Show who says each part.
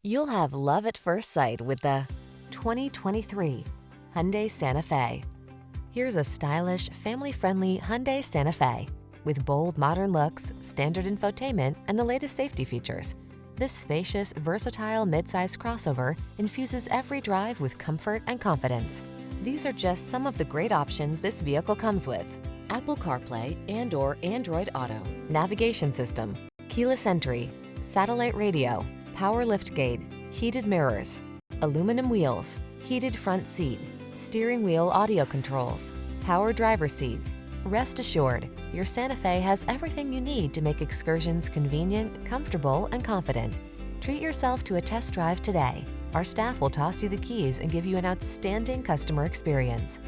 Speaker 1: You'll have love at first sight with the 2023 Hyundai Santa Fe. Here's a stylish, family-friendly Hyundai Santa Fe. With bold, modern looks, standard infotainment, and the latest safety features, this spacious, versatile midsize crossover infuses every drive with comfort and confidence. These are just some of the great options this vehicle comes with: Apple CarPlay and/or Android Auto, navigation system, keyless entry, satellite radio, power liftgate, heated mirrors, aluminum wheels, heated front seat, steering wheel audio controls, power driver's seat. Rest assured, your Santa Fe has everything you need to make excursions convenient, comfortable, and confident. Treat yourself to a test drive today. Our staff will toss you the keys and give you an outstanding customer experience.